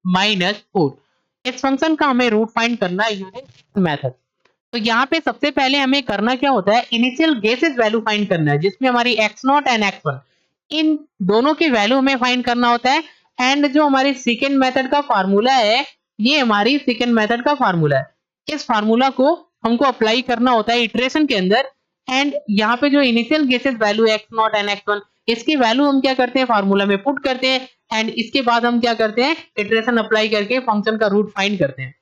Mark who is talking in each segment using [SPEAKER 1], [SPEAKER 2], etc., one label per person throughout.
[SPEAKER 1] -4। इस फंक्शन का हमें रूट फाइंड करना है यूजिंग मेथड। तो यहाँ पे सबसे पहले हमें करना क्या होता है, इनिशियल गेसेस वैल्यू फाइंड करना है, जिसमें हमारी x0 एंड x1 इन दोनों की वैल्यू हमें फाइंड करना होता है। एंड जो हमारी सेकेंड मेथड का फार्मूला है, ये हमारी सेकेंड मेथड का फार्मूला है। इस फार्मूला को हमको अप्लाई करना होता है इटरेशन के अंदर। एंड यहाँ पे जो initial guesses value x0 and x1, इसकी वैल्यू हम क्या करते हैं, फार्मूला में पुट करते हैं। एंड इसके बाद हम क्या करते हैं, इटरेशन अप्लाई करके फंक्शन का रूट फाइंड करते हैं।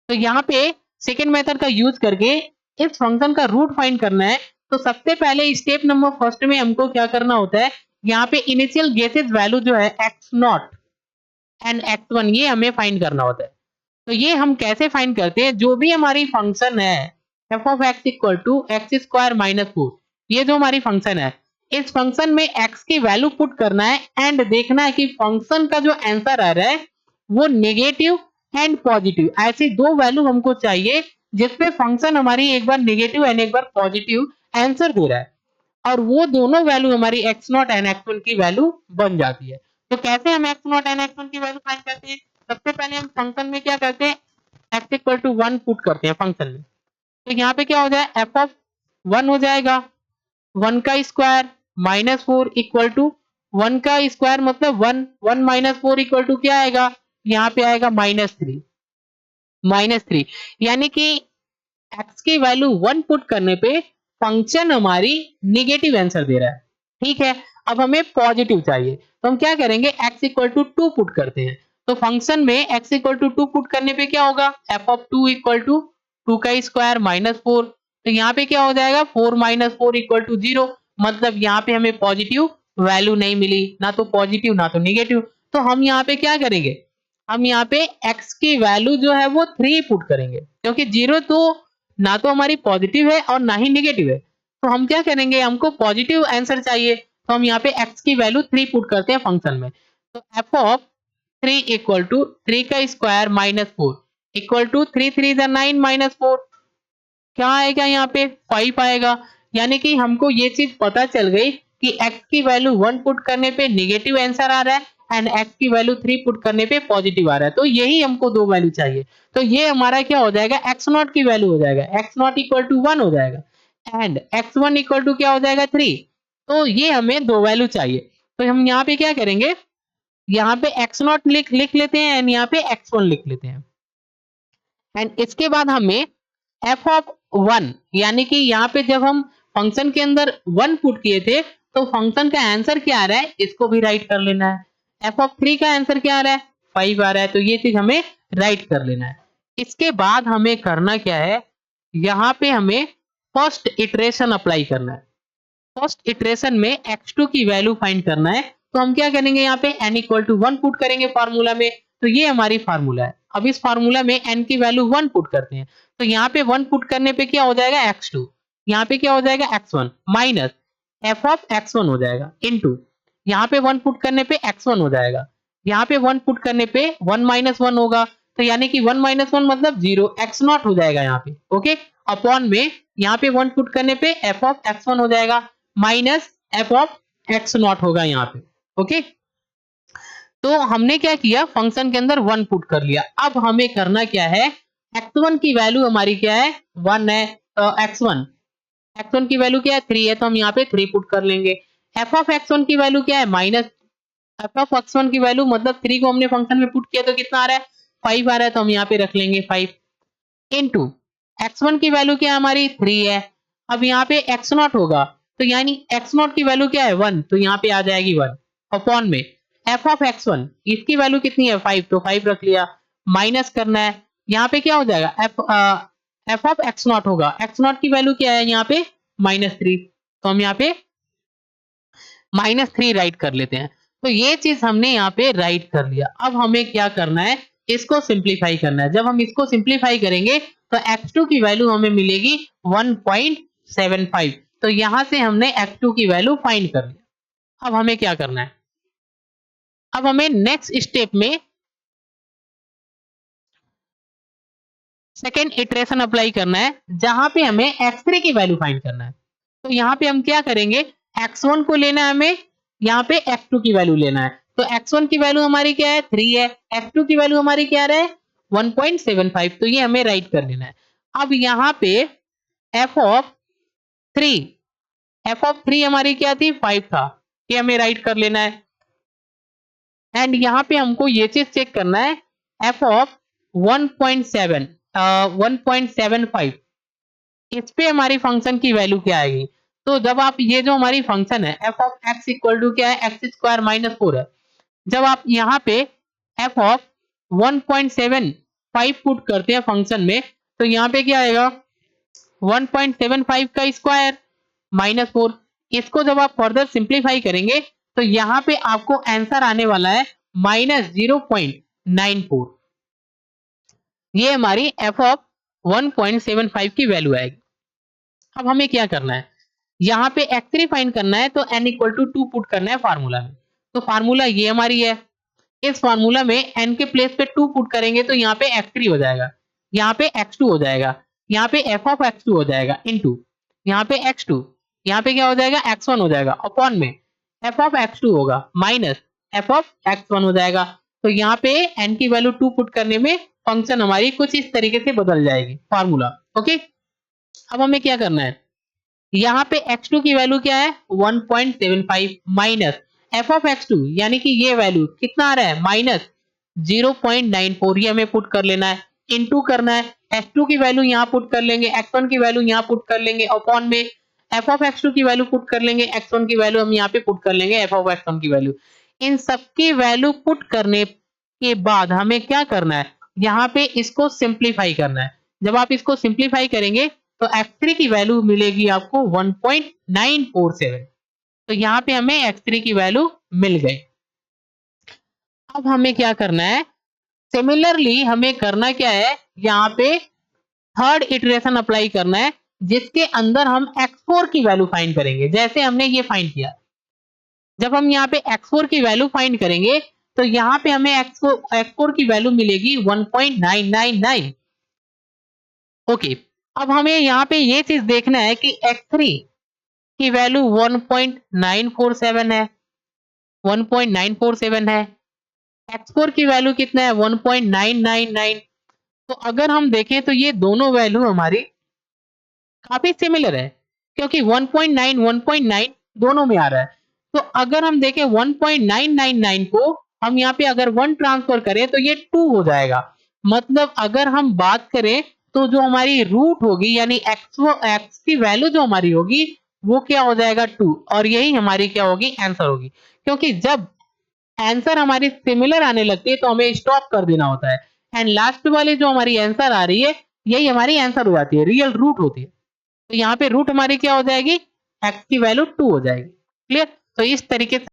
[SPEAKER 1] तो यहाँ पे सेकेंड मेथड का यूज करके इस फंक्शन का रूट फाइंड करना है। तो सबसे पहले स्टेप नंबर फर्स्ट में हमको क्या करना होता है, यहाँ पे इनिशियल गेसेस वैल्यू जो है x0 एंड x1 ये हमें फाइंड करना होता है। तो ये हम कैसे फाइंड करते हैं, जो भी हमारी फंक्शन है f of x equal to x square minus 4, ये जो हमारी फंक्शन है, इस फंक्शन में x की वैल्यू पुट करना है एंड देखना है कि फंक्शन का जो आंसर आ रहा है वो नेगेटिव एंड पॉजिटिव, ऐसी दो वैल्यू हमको चाहिए जिसपे फंक्शन हमारी एक बार नेगेटिव एंड एक बार पॉजिटिव आंसर दे रहा है, और वो दोनों वैल्यू हमारी x0 एंड x1 की वैल्यू बन जाती है। तो कैसे हम x0 एंड x1 की वैल्यू फाइंड करते हैं, सबसे पहले हम फंक्शन में क्या करते हैं, x इक्वल टू 1 पुट करते हैं फंक्शन में। तो यहाँ पे क्या हो जाए, f ऑफ 1 हो जाएगा 1 का स्क्वायर माइनस 4 इक्वल टू 1 का स्क्वायर मतलब 1, 1 माइनस 4 इक्वल टू क्या आएगा, यहाँ पे आएगा -3 यानी कि x की वैल्यू 1 पुट करने पे फंक्शन हमारी नेगेटिव आंसर दे रहा है। ठीक है, अब हमें पॉजिटिव चाहिए, तो हम क्या करेंगे, x इक्वल टू 2 पुट करते हैं। तो फंक्शन में x इक्वल टू 2 पुट करने पे क्या होगा, f ऑफ 2 इक्वल टू 2 का स्क्वायर माइनस 4। तो यहाँ पे क्या हो जाएगा, 4 माइनस 4 इक्वल टू 0, मतलब यहाँ पे हमें पॉजिटिव वैल्यू नहीं मिली, ना तो पॉजिटिव ना तो नेगेटिव। तो हम यहाँ पे क्या करेंगे, हम यहाँ पे x की वैल्यू जो है वो 3 पुट करेंगे, क्योंकि 0 तो ना तो हमारी पॉजिटिव है और ना ही नेगेटिव है। तो हम क्या करेंगे, हमको पॉजिटिव आंसर चाहिए, तो हम यहाँ पे x की वैल्यू 3 पुट करते हैं फंक्शन में। तो f ऑफ 3 इक्वल टू 3 का square minus 4 equal to 3 3 9 minus 4, क्या आएगा यहाँ पे 5 आएगा। यानी कि हमको ये चीज पता चल गई कि x की वैल्यू 1 पुट करने पे नेगेटिव आंसर आ रहा है एंड x की वैल्यू 3 पुट करने पे पॉजिटिव आ रहा है। तो यही हमको दो वैल्यू चाहिए। तो ये हमारा क्या हो जाएगा, x0 की वैल्यू हो जाएगा, x0 इक्वल टू 1 हो जाएगा एंड x1 इक्वल टू क्या हो जाएगा 3। तो ये हमें दो वैल्यू चाहिए। तो हम यहाँ पे क्या करेंगे, यहाँ पे x0 लिख लेते हैं एंड यहाँ पे x1 लिख लेते हैं। एंड इसके बाद हमें f ऑफ 1 यानी कि यहाँ पे जब हम फंक्शन के अंदर 1 पुट किए थे तो फंक्शन का आंसर क्या आ रहा है, इसको भी राइट कर लेना है। f ऑफ 3 का आंसर क्या आ रहा है, 5 आ रहा है, तो ये चीज हमें राइट कर लेना है। इसके बाद हमें करना क्या है, यहाँ पे हमें फर्स्ट इटरेशन अप्लाई करना है। फर्स्ट इटरेशन में x2 की वैल्यू फाइंड करना है। तो हम क्या करेंगे, यहाँ पे n इक्वल टू 1 पुट करेंगे फार्मूला में। तो ये हमारी फार्मूला है। अब इस फार्मूला में n की वैल्यू 1 पुट करते हैं। तो यहाँ पे 1 पुट करने पे क्या हो जाएगा, x2, यहाँ पे क्या हो जाएगा x1 minus f of x1 हो जाएगा इनटू यहाँ पे 1 पुट करने पे x1 हो जाएगा, यहाँ पे 1 पुट करने पे 1 माइनस 1 होगा, तो यानी कि 1 माइनस 1 मतलब 0, x0 हो जाएगा यहाँ पे। ओके, अपॉन में यहाँ पे 1 पुट करने पे f ऑफ x1 हो जाएगा माइनस f ऑफ x0 होगा यहाँ पे। ओके, तो हमने क्या किया, फंक्शन के अंदर 1 पुट कर लिया। अब हमें करना क्या है, x1 की वैल्यू हमारी क्या है, 1 है, x1 की वैल्यू क्या है, 3 है, तो हम यहाँ पे 3 पुट कर लेंगे। f ऑफ x1 की वैल्यू क्या है, माइनस f ऑफ x1 की वैल्यू मतलब 3 को हमने फंक्शन में पुट किया तो कितना आ रहा है, 5 आ रहा है, तो हम यहाँ पे रख लेंगे 5 इनटू x1 की वैल्यू क्या है हमारी 3 है। अब यहाँ पे x0 होगा, तो यानी x0 की वैल्यू क्या है 1, तो यहाँ पे आ जाएगी 1 अपॉन में f ऑफ x1 इसकी वैल्यू कितनी है 5, तो 5 रख लिया, माइनस करना है, यहाँ पे क्या हो जाएगा f ऑफ x0 होगा, x0 की वैल्यू क्या है यहाँ पे -3, तो हम यहाँ पे -3 राइट कर लेते हैं। तो ये चीज हमने यहाँ पे राइट कर लिया। अब हमें क्या करना है, इसको सिंप्लीफाई करना है। जब हम इसको सिंप्लीफाई करेंगे तो x2 की वैल्यू हमें मिलेगी 1.75। तो यहां से हमने x2 की वैल्यू फाइंड कर लिया। अब हमें क्या करना है, अब हमें नेक्स्ट स्टेप में सेकेंड इटरेशन अप्लाई करना है, जहां पे हमें x3 की वैल्यू फाइंड करना है। तो यहाँ पे हम क्या करेंगे, x1 को लेना है हमें, यहाँ पे x2 की वैल्यू लेना है। तो x1 की वैल्यू हमारी क्या है 3 है, x2 की वैल्यू हमारी क्या है 1.75, तो ये हमें राइट कर लेना है। अब यहाँ पे f ऑफ 3 हमारी क्या थी 5 था, ये हमें राइट कर लेना है। एंड यहाँ पे हमको ये चीज चेक करना है f ऑफ 1.7 1.75 इस पे हमारी फंक्शन की वैल्यू क्या आएगी। तो जब आप ये जो हमारी फंक्शन है f of x equal to क्या है एक्स स्क्वायर माइनस 4 है, जब आप यहाँ पे f ऑफ 1.75 पुट करते हैं फंक्शन में, तो यहाँ पे क्या आएगा 1.75 का स्क्वायर माइनस 4। इसको जब आप फर्दर सिंप्लीफाई करेंगे तो यहाँ पे आपको आंसर आने वाला है -0.94। ये हमारी f ऑफ 1.75 की वैल्यू आएगी। अब हमें क्या करना है, यहाँ पे x3 फाइंड करना है, तो n इक्वल टू 2 पुट करना है फार्मूला में। तो फार्मूला ये हमारी है, इस फार्मूला में n के प्लेस पे 2 पुट करेंगे तो यहाँ पे x3 हो जाएगा, यहाँ पे x2 हो जाएगा, यहाँ पे f ऑफ x2 हो जाएगा इनटू यहाँ पे x2, यहाँ पे क्या हो जाएगा x1 हो जाएगा अपॉन में f ऑफ x2 होगा माइनस f ऑफ x1 हो जाएगा। तो यहाँ पे n की वैल्यू 2 पुट करने में फंक्शन हमारी कुछ इस तरीके से बदल जाएगी फार्मूला। ओके, अब हमें क्या करना है, यहाँ पे x2 की वैल्यू क्या है 1.75 माइनस f ऑफ x2 यानी कि ये वैल्यू कितना आ रहा है -0.94, ये हमें पुट कर लेना है, इनटू करना है x2 की वैल्यू यहाँ पुट कर लेंगे, x1 की वैल्यू यहाँ पुट कर लेंगे अपॉन में f ऑफ x2 की वैल्यू पुट कर लेंगे, x1 की वैल्यू हम यहाँ पे पुट कर लेंगे f ऑफ x1 की वैल्यू। इन सबकी वैल्यू पुट करने के बाद हमें क्या करना है, यहाँ पे इसको सिंप्लीफाई करना है। जब आप इसको सिंप्लीफाई करेंगे तो x3 की वैल्यू मिलेगी आपको 1.947। तो यहाँ पे हमें x3 की वैल्यू मिल गई। अब हमें क्या करना है, सिमिलरली हमें करना क्या है, यहाँ पे थर्ड इटरेशन अप्लाई करना है जिसके अंदर हम x4 की वैल्यू फाइंड करेंगे, जैसे हमने ये फाइंड किया। जब हम यहाँ पे x4 की वैल्यू फाइंड करेंगे तो यहाँ पे हमें x4 की वैल्यू मिलेगी 1.999। ओके, अब हमें यहाँ पे ये चीज देखना है कि x3 की वैल्यू 1.947 है, 1.947 है, x4 की वैल्यू कितना है 1.999। तो अगर हम देखें तो ये दोनों वैल्यू हमारी काफी सिमिलर है, क्योंकि 1.9 1.9 दोनों में आ रहा है। तो अगर हम देखें 1.999 को हम यहाँ पे अगर 1 ट्रांसफर करें तो ये 2 हो जाएगा। मतलब अगर हम बात करें तो जो हमारी रूट होगी यानी x की वैल्यू जो हमारी होगी वो क्या हो जाएगा 2, और यही हमारी क्या होगी आंसर होगी। क्योंकि जब आंसर हमारी सिमिलर आने लगती है तो हमें स्टॉप कर देना होता है, एंड लास्ट वाली जो हमारी आंसर आ रही है यही हमारी आंसर हो जाती है, रियल रूट होती है। तो यहाँ पे रूट हमारी क्या हो जाएगी, x की वैल्यू 2 हो जाएगी। क्लियर, तो इस तरीके से